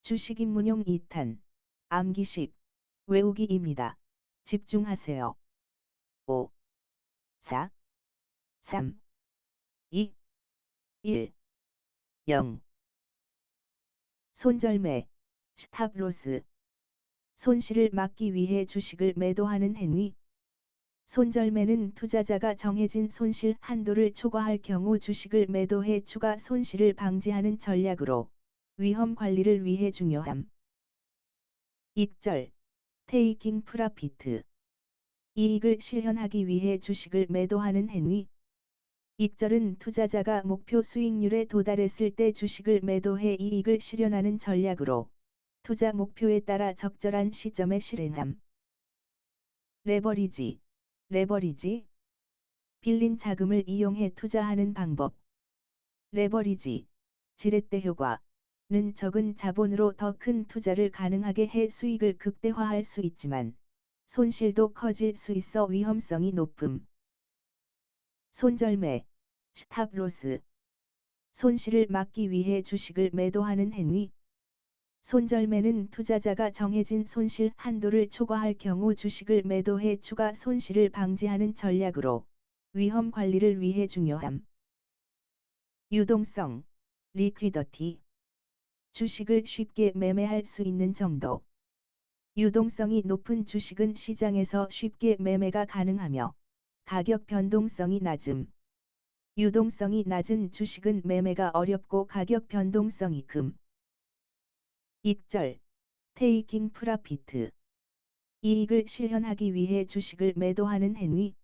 주식 입문용 2탄. 암기식. 외우기입니다. 집중하세요. 5, 4, 3, 2, 1, 0. 손절매, 스탑로스. 손실을 막기 위해 주식을 매도하는 행위. 손절매는 투자자가 정해진 손실 한도를 초과할 경우 주식을 매도해 추가 손실을 방지하는 전략으로 위험 관리를 위해 중요함. 익절, 테이킹 프라피트. 이익을 실현하기 위해 주식을 매도하는 행위. 익절은 투자자가 목표 수익률에 도달했을 때 주식을 매도해 이익을 실현하는 전략으로 투자 목표에 따라 적절한 시점에 실행함. 레버리지. 레버리지. 빌린 자금을 이용해 투자하는 방법. 레버리지, 지렛대 효과는 적은 자본으로 더 큰 투자를 가능하게 해 수익을 극대화할 수 있지만 손실도 커질 수 있어 위험성이 높음. 손절매, 스탑로스. 손실을 막기 위해 주식을 매도하는 행위. 손절매는 투자자가 정해진 손실 한도를 초과할 경우 주식을 매도해 추가 손실을 방지하는 전략으로 위험 관리를 위해 중요함. 유동성, 리퀴더티. 주식을 쉽게 매매할 수 있는 정도. 유동성이 높은 주식은 시장에서 쉽게 매매가 가능하며 가격 변동성이 낮음. 유동성이 낮은 주식은 매매가 어렵고 가격 변동성이 금. 익절, 테이킹 프라피트. 이익을 실현하기 위해 주식을 매도하는 행위.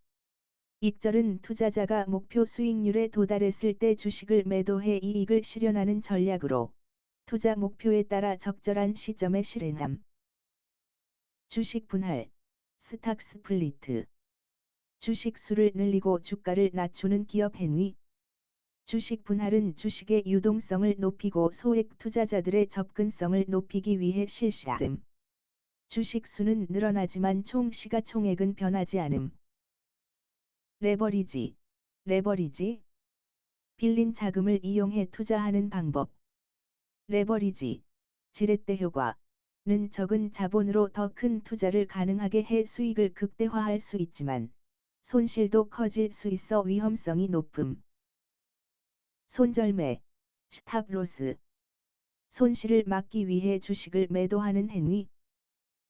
익절은 투자자가 목표 수익률에 도달했을 때 주식을 매도해 이익을 실현하는 전략으로 투자 목표에 따라 적절한 시점에 실행함. 주식 분할, 스탁 스플리트. 주식 수를 늘리고 주가를 낮추는 기업 행위. 주식 분할은 주식의 유동성을 높이고 소액 투자자들의 접근성을 높이기 위해 실시됨. 주식 수는 늘어나지만 총 시가총액은 변하지 않음. 레버리지. 레버리지. 빌린 자금을 이용해 투자하는 방법. 레버리지, 지렛대 효과는 적은 자본으로 더 큰 투자를 가능하게 해 수익을 극대화할 수 있지만 손실도 커질 수 있어 위험성이 높음. 손절매, 스탑로스. 손실을 막기 위해 주식을 매도하는 행위.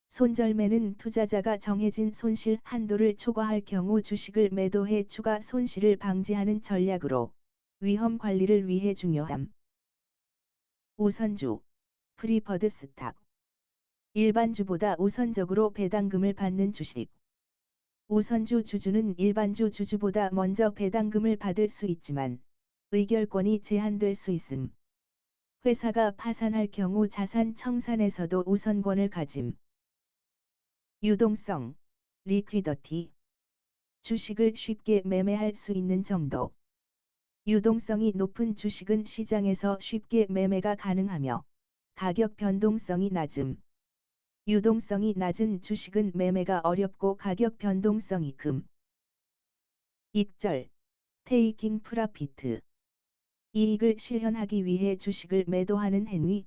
손절매는 투자자가 정해진 손실 한도를 초과할 경우 주식을 매도해 추가 손실을 방지하는 전략으로 위험 관리를 위해 중요함. 우선주, 프리퍼드 스탁. 일반주보다 우선적으로 배당금을 받는 주식. 우선주 주주는 일반주 주주보다 먼저 배당금을 받을 수 있지만 의결권이 제한될 수 있음. 회사가 파산할 경우 자산 청산에서도 우선권을 가짐. 유동성, 리퀴더티. 주식을 쉽게 매매할 수 있는 정도. 유동성이 높은 주식은 시장에서 쉽게 매매가 가능하며 가격 변동성이 낮음. 유동성이 낮은 주식은 매매가 어렵고 가격 변동성이 금. 익절, 테이킹 프라피트. 이익을 실현하기 위해 주식을 매도하는 행위.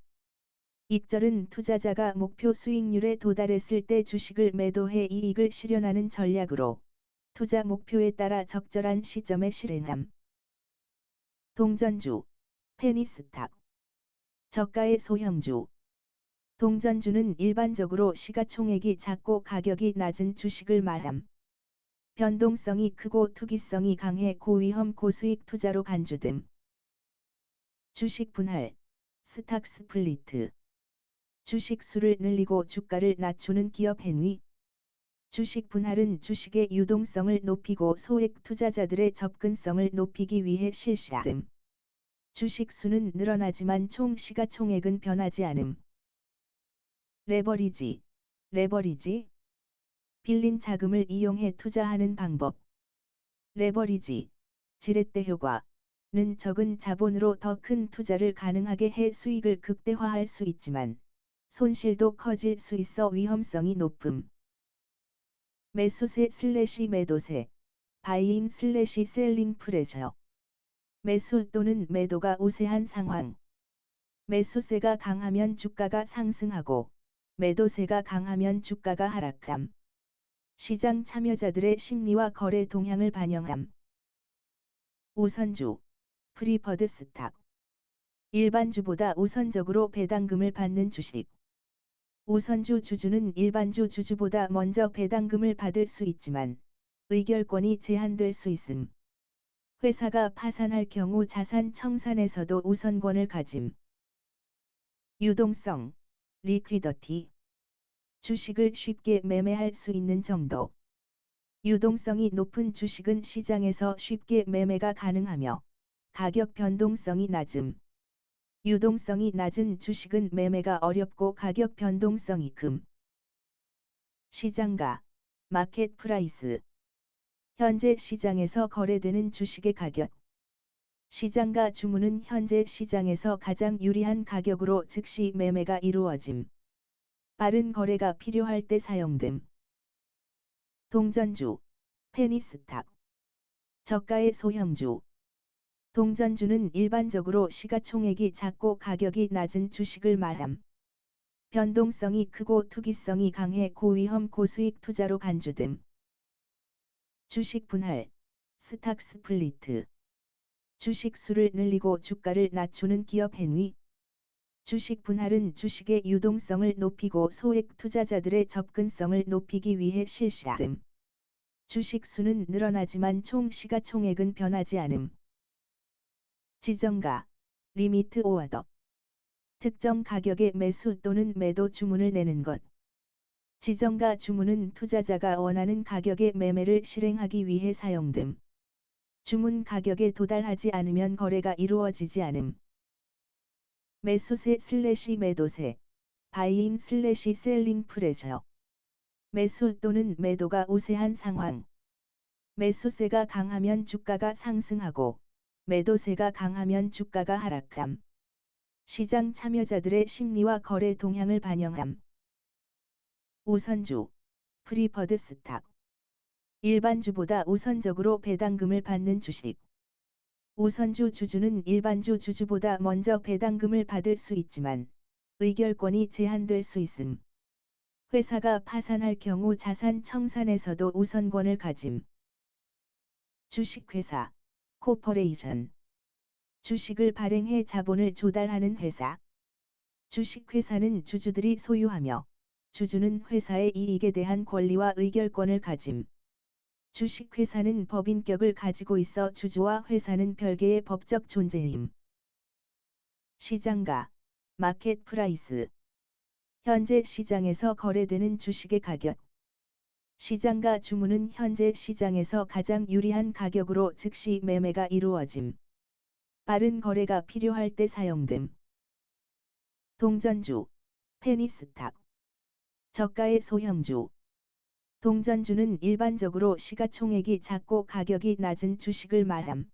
익절은 투자자가 목표 수익률에 도달했을 때 주식을 매도해 이익을 실현하는 전략으로 투자 목표에 따라 적절한 시점에 실행함. 동전주, 페니스탁. 저가의 소형주. 동전주는 일반적으로 시가총액이 작고 가격이 낮은 주식을 말함. 변동성이 크고 투기성이 강해 고위험 고수익 투자로 간주됨. 주식 분할, 스탁 스플리트. 주식 수를 늘리고 주가를 낮추는 기업 행위. 주식 분할은 주식의 유동성을 높이고 소액 투자자들의 접근성을 높이기 위해 실시됨. 주식 수는 늘어나지만 총 시가총액은 변하지 않음. 레버리지. 레버리지. 빌린 자금을 이용해 투자하는 방법. 레버리지, 지렛대 효과는 적은 자본으로 더 큰 투자를 가능하게 해 수익을 극대화할 수 있지만 손실도 커질 수 있어 위험성이 높음. 매수세 슬래시 매도세, 바이잉 슬래시 셀링 프레셔. 매수 또는 매도가 우세한 상황. 매수세가 강하면 주가가 상승하고 매도세가 강하면 주가가 하락함. 시장 참여자들의 심리와 거래 동향을 반영함. 우선주, 프리퍼드 스탁. 일반주보다 우선적으로 배당금을 받는 주식. 우선주 주주는 일반주 주주보다 먼저 배당금을 받을 수 있지만 의결권이 제한될 수 있음. 회사가 파산할 경우 자산 청산에서도 우선권을 가짐. 유동성, 리퀴더티. 주식을 쉽게 매매할 수 있는 정도. 유동성이 높은 주식은 시장에서 쉽게 매매가 가능하며 가격 변동성이 낮음. 유동성이 낮은 주식은 매매가 어렵고 가격 변동성이 금. 시장가, 마켓 프라이스. 현재 시장에서 거래되는 주식의 가격. 시장가 주문은 현재 시장에서 가장 유리한 가격으로 즉시 매매가 이루어짐. 빠른 거래가 필요할 때 사용됨. 동전주, 페니스탁. 저가의 소형주. 동전주는 일반적으로 시가총액이 작고 가격이 낮은 주식을 말함. 변동성이 크고 투기성이 강해 고위험 고수익 투자로 간주됨. 주식 분할, 스탁 스플리트. 주식 수를 늘리고 주가를 낮추는 기업 행위. 주식 분할은 주식의 유동성을 높이고 소액 투자자들의 접근성을 높이기 위해 실시됨. 주식 수는 늘어나지만 총 시가총액은 변하지 않음. 지정가, 리미트 오어더. 특정 가격의 매수 또는 매도 주문을 내는 것. 지정가 주문은 투자자가 원하는 가격의 매매를 실행하기 위해 사용됨. 주문 가격에 도달하지 않으면 거래가 이루어지지 않음. 매수세 / 매도세, 바이잉 / 셀링 프레셔. 매수 또는 매도가 우세한 상황. 매수세가 강하면 주가가 상승하고 매도세가 강하면 주가가 하락함. 시장 참여자들의 심리와 거래 동향을 반영함. 우선주, 프리퍼드 스탁. 일반주보다 우선적으로 배당금을 받는 주식. 우선주 주주는 일반주 주주보다 먼저 배당금을 받을 수 있지만 의결권이 제한될 수 있음. 회사가 파산할 경우 자산 청산에서도 우선권을 가짐. 주식회사, 코퍼레이션. 주식을 발행해 자본을 조달하는 회사. 주식회사는 주주들이 소유하며 주주는 회사의 이익에 대한 권리와 의결권을 가짐. 주식회사는 법인격을 가지고 있어 주주와 회사는 별개의 법적 존재임. 시장가, 마켓 프라이스. 현재 시장에서 거래되는 주식의 가격. 시장가 주문은 현재 시장에서 가장 유리한 가격으로 즉시 매매가 이루어짐. 빠른 거래가 필요할 때 사용됨. 동전주, 페니스탁. 저가의 소형주. 동전주는 일반적으로 시가총액이 작고 가격이 낮은 주식을 말함.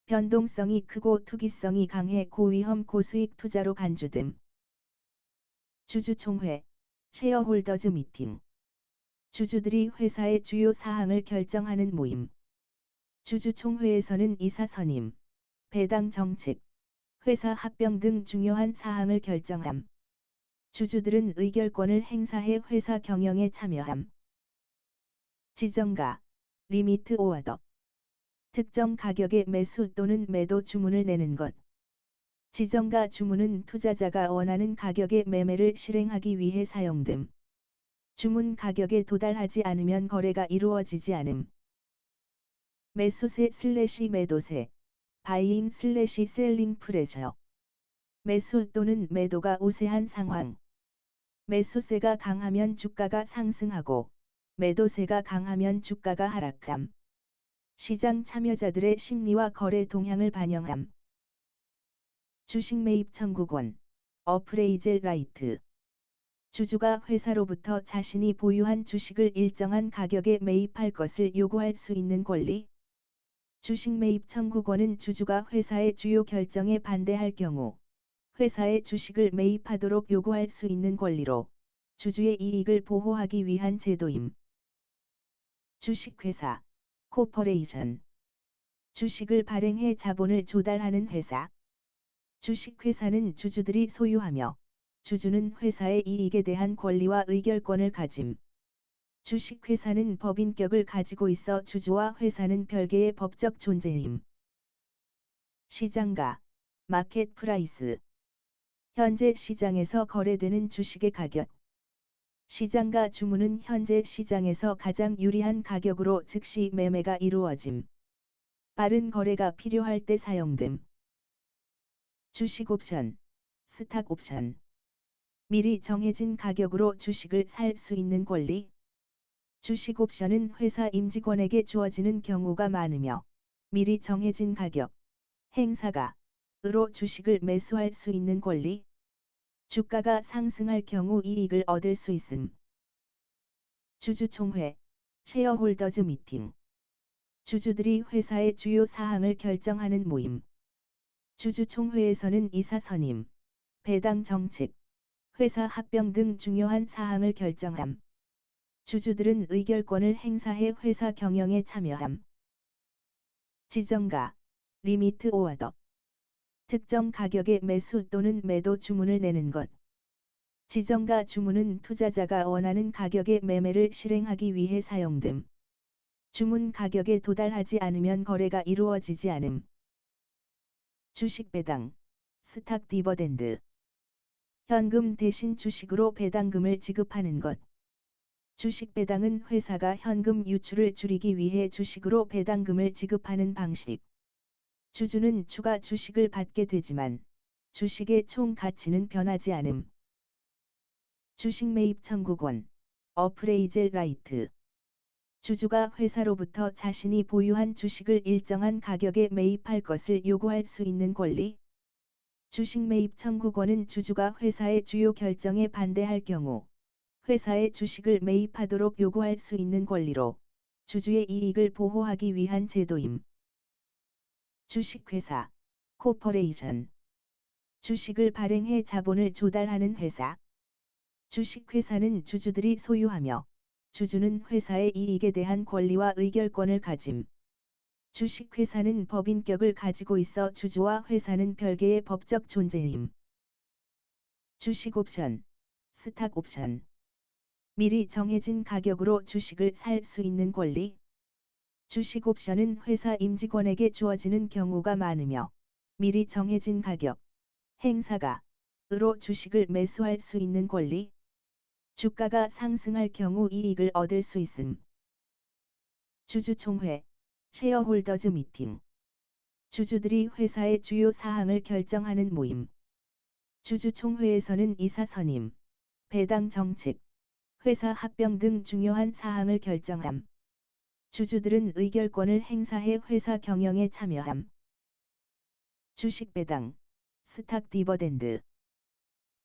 변동성이 크고 투기성이 강해 고위험 고수익 투자로 간주됨. 주주총회, 셰어홀더즈 미팅. 주주들이 회사의 주요 사항을 결정하는 모임. 주주총회에서는 이사 선임, 배당 정책, 회사 합병 등 중요한 사항을 결정함. 주주들은 의결권을 행사해 회사 경영에 참여함. 지정가, 리미트 오어더. 특정 가격의 매수 또는 매도 주문을 내는 것. 지정가 주문은 투자자가 원하는 가격의 매매를 실행하기 위해 사용됨. 주문 가격에 도달하지 않으면 거래가 이루어지지 않음. 매수세 / 매도세, 바이잉 / 셀링 프레셔. 매수 또는 매도가 우세한 상황. 매수세가 강하면 주가가 상승하고 매도세가 강하면 주가가 하락함. 시장 참여자들의 심리와 거래 동향을 반영함. 주식 매입 청구권, 어프레이젤 라이트. 주주가 회사로부터 자신이 보유한 주식을 일정한 가격에 매입할 것을 요구할 수 있는 권리. 주식 매입 청구권은 주주가 회사의 주요 결정에 반대할 경우 회사의 주식을 매입하도록 요구할 수 있는 권리로 주주의 이익을 보호하기 위한 제도임. 주식회사, 코퍼레이션. 주식을 발행해 자본을 조달하는 회사. 주식회사는 주주들이 소유하며 주주는 회사의 이익에 대한 권리와 의결권을 가짐. 주식회사는 법인격을 가지고 있어 주주와 회사는 별개의 법적 존재임. 시장가, 마켓 프라이스. 현재 시장에서 거래되는 주식의 가격. 시장가 주문은 현재 시장에서 가장 유리한 가격으로 즉시 매매가 이루어짐. 빠른 거래가 필요할 때 사용됨. 주식 옵션, 스탁 옵션. 미리 정해진 가격으로 주식을 살 수 있는 권리. 주식 옵션은 회사 임직원에게 주어지는 경우가 많으며 미리 정해진 가격, 행사가으로 주식을 매수할 수 있는 권리. 주가가 상승할 경우 이익을 얻을 수 있음. 주주총회, 셰어홀더즈 미팅. 주주들이 회사의 주요 사항을 결정하는 모임. 주주총회에서는 이사 선임, 배당 정책, 회사 합병 등 중요한 사항을 결정함. 주주들은 의결권을 행사해 회사 경영에 참여함. 지정가, 리미트 오어더. 특정 가격의 매수 또는 매도 주문을 내는 것. 지정가 주문은 투자자가 원하는 가격의 매매를 실행하기 위해 사용됨. 주문 가격에 도달하지 않으면 거래가 이루어지지 않음. 주식 배당, 스탁 디버덴드. 현금 대신 주식으로 배당금을 지급하는 것. 주식 배당은 회사가 현금 유출을 줄이기 위해 주식으로 배당금을 지급하는 방식. 주주는 추가 주식을 받게 되지만 주식의 총 가치는 변하지 않음. 주식 매입 청구권, 어프레이젤 라이트. 주주가 회사로부터 자신이 보유한 주식을 일정한 가격에 매입할 것을 요구할 수 있는 권리. 주식 매입 청구권은 주주가 회사의 주요 결정에 반대할 경우 회사의 주식을 매입하도록 요구할 수 있는 권리로 주주의 이익을 보호하기 위한 제도임. 주식회사, 코퍼레이션. 주식을 발행해 자본을 조달하는 회사. 주식회사는 주주들이 소유하며 주주는 회사의 이익에 대한 권리와 의결권을 가짐. 주식회사는 법인격을 가지고 있어 주주와 회사는 별개의 법적 존재임. 주식 옵션, 스탁 옵션. 미리 정해진 가격으로 주식을 살 수 있는 권리. 주식 옵션은 회사 임직원에게 주어지는 경우가 많으며 미리 정해진 가격, 행사가으로 주식을 매수할 수 있는 권리. 주가가 상승할 경우 이익을 얻을 수 있음. 주주총회, 셰어홀더즈 미팅. 주주들이 회사의 주요 사항을 결정하는 모임. 주주총회에서는 이사 선임, 배당 정책, 회사 합병 등 중요한 사항을 결정함. 주주들은 의결권을 행사해 회사 경영에 참여함. 주식 배당, 스탁 디버덴드.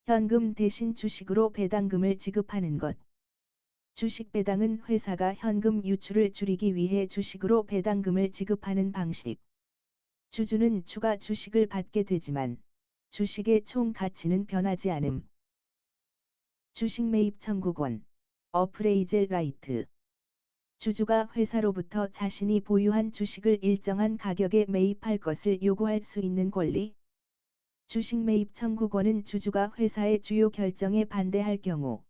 현금 대신 주식으로 배당금을 지급하는 것. 주식 배당은 회사가 현금 유출을 줄이기 위해 주식으로 배당금을 지급하는 방식. 주주는 추가 주식을 받게 되지만 주식의 총 가치는 변하지 않음. 주식 매입 청구권, 어프레이젤 라이트. 주주가 회사로부터 자신이 보유한 주식을 일정한 가격에 매입할 것을 요구할 수 있는 권리. 주식 매입 청구권은 주주가 회사의 주요 결정에 반대할 경우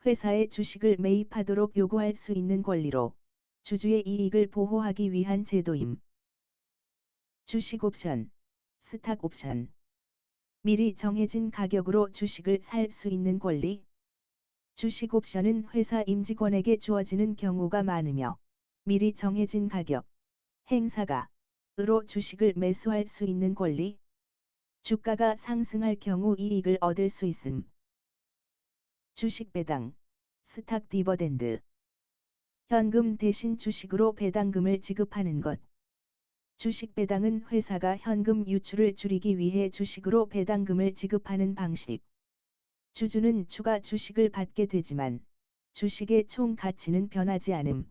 회사의 주식을 매입하도록 요구할 수 있는 권리로 주주의 이익을 보호하기 위한 제도임. 주식 옵션, 스탁 옵션. 미리 정해진 가격으로 주식을 살 수 있는 권리. 주식 옵션은 회사 임직원에게 주어지는 경우가 많으며 미리 정해진 가격, 행사가으로 주식을 매수할 수 있는 권리. 주가가 상승할 경우 이익을 얻을 수 있음. 주식 배당, 스탁 디버덴드. 현금 대신 주식으로 배당금을 지급하는 것. 주식 배당은 회사가 현금 유출을 줄이기 위해 주식으로 배당금을 지급하는 방식. 주주는 추가 주식을 받게 되지만 주식의 총 가치는 변하지 않음.